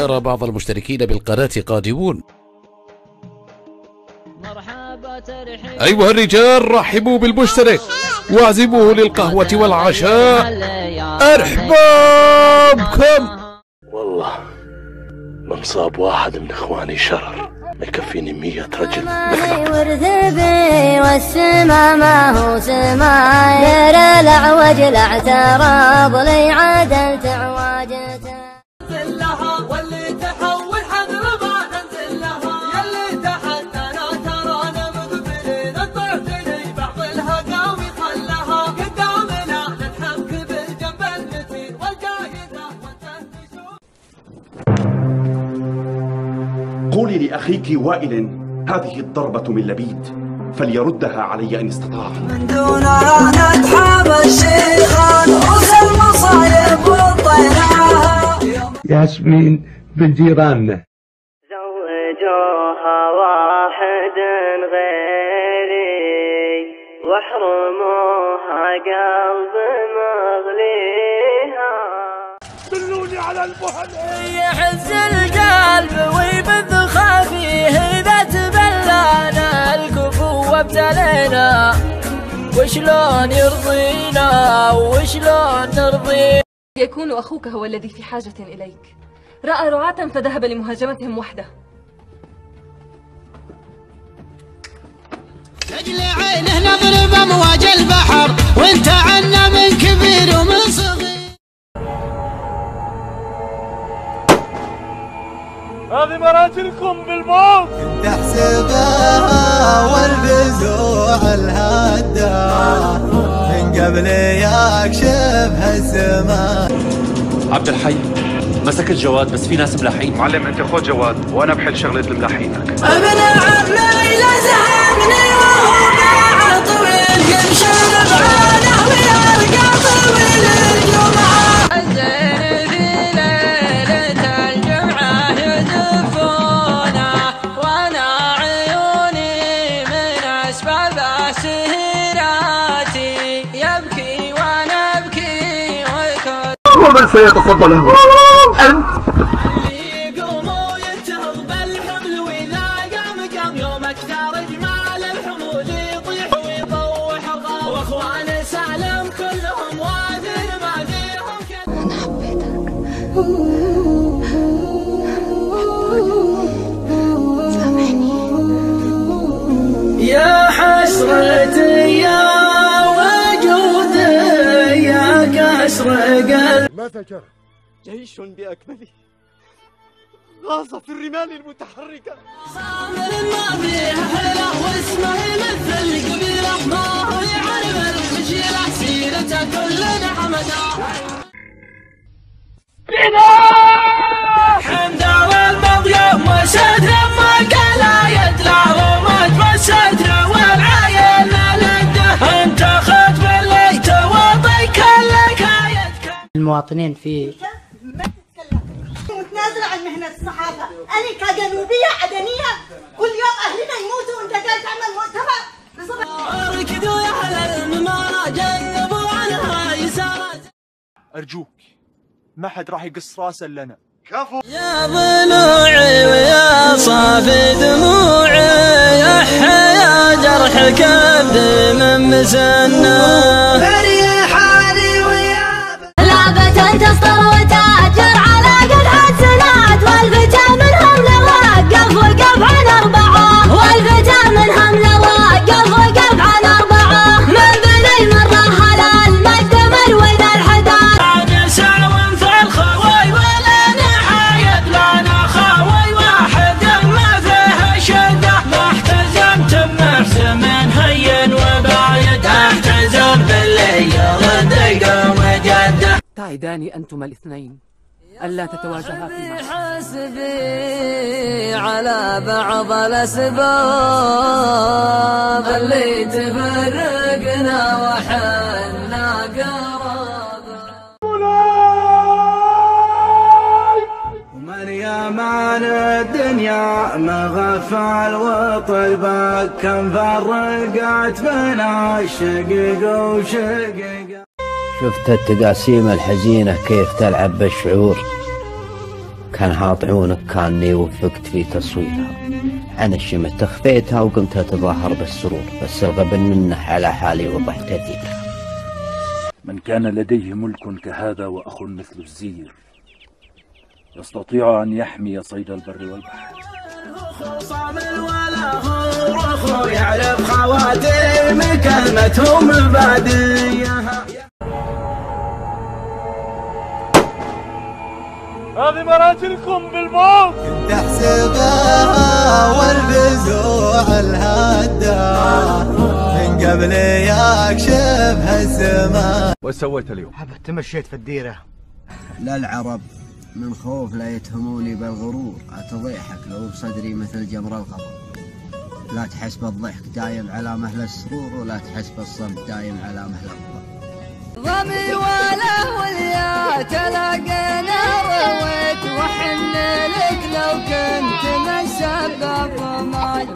أرى بعض المشتركين بالقناة قادمون. أيها الرجال رحبوا بالمشترك واعزموه للقهوة والعشاء. أرحبا بكم. والله من صاب واحد من إخواني شرر ما يكفيني 100 رجل. ورثبي والسما ما هو سماي، غير الأعوج الاعتراض لي عدلت عواجته. لها واللي تحول حذر ما تنزل لها، يلي تحدنا ترانا مقبلين الضعف بعض الهقاوي خلها، قدامنا نتحك بالجنب المتين والجاهده والتهديد. قولي لأخيك وائل هذه الضربة من لبيد فليردها علي إن استطاع. من دونها نتحاب الشيخان رؤوس المصايب والطيرها. ياسمين بنت جيراننا زوجوها واحد غيري واحرموها قلب مغليها. دلوني على المهنئ يحز القلب ويبث خافيه إذا تبلانا الكفو وابتلينا، وشلون يرضينا وشلون نرضيه. يكون أخوك هو الذي في حاجة إليك، رأى رعاة فذهب لمهاجمتهم وحده. تجلي عينه نضرب أمواج البحر وانت عنا من كبير ومن صغير. هذه مراتلكم بالموت. تحسبها والفزوع الهدار من قبل يكشفها السماء. عبد الحي مسك الجواد بس في ناس ملاحين. معلم انت خذ جواد وانا بحل شغلة الملاحينك. ابن عم ليلى زهقني وهو باع طويل يمشي بعانه ويرقى طويل الجمعة. الزين في ليلة الجمعة يزفونه وانا عيوني من اسباب سهراتي يبكي وانا ابكي وكل. ومن سيتقبله أنت؟ يقوموا ينتهض بالحمل واذا قام يوم اكثر اجمال الحمول يطيح ويطوح الغار، واخوان سالم كلهم واثر ما فيهم كذا. أنا حبيتك سامحني. يا حسرتي يا وجودي يا كسر قلب. ما فكر جيش بأكمله غاص في الرمال المتحركة. صامر ما فيه حيلة واسمه مثل قبيلة، ما هو يعرف الخجيلة سيرته كلنا حمدا. حمد والمظلوم وستر ما قال يدلع وما تبستر والعين لده انت خذ باللي توضي كلك يدك. المواطنين في متنازلة عن مهنة الصحافة. أنا كجنوبية عدنية كل يوم أهلنا يموتوا وأنت جاي تعمل مؤتمر بصبح. اركضوا يا أهل الممارة جنبوا عنها يسارات. أرجوك ما حد راح يقص راسه لنا. كفو يا ضلوعي ويا صافي دموعي يا حيا جرح كبد من مسنة. فريحاني ويا لعبة تسطر وتأجر على قدحة سنات، والفتى منهم لوقف وقف عن أربعة، والفتى منهم لوقف وقف عن أربعة، من بني مرة هلال مقدمر وذا الحداد. عاد ساوم في الخوي ولنا حايد لنا خوي واحد ما فيه شدة، ما احتزمت بمحسن هين وبايد احتزم بالليل دقة وجدة. تعدان أنتما الاثنين ألا تتواجها في محل. حسبي على بعض الأسباب اللي تفرقنا وحنا قراب. ومن يا مان الدنيا ما غفل وطيبك كم فرقت بنا الشقيق وشقيق. شفت التقاسيم الحزينة كيف تلعب بالشعور، كان هاط عيونك كاني وفقت في تصويرها، عن الشمت تخفيتها وقمت أتظاهر بالسرور، بس الغبن منه على حالي وضحت أثيرها. من كان لديه ملك كهذا وأخ مثل الزير يستطيع أن يحمي صيد البر والبحر. يعرف خواتيم كلمتهم بعديها. هذه مراجلكم بالموت. كنت احسبها والبزوع الهدى من قبل يكشفها السماء. وش سويت اليوم؟ تمشيت في الديرة. لا العرب من خوف لا يتهموني بالغرور، أتضيحك لو بصدري مثل جمر الغضب. لا تحس بالضحك دايم على مهل السرور، ولا تحس بالصمت دايم على مهل الغضب. ضمي وله واليا تلاقينا رويت وحن لك لو كنت من سبب ماي.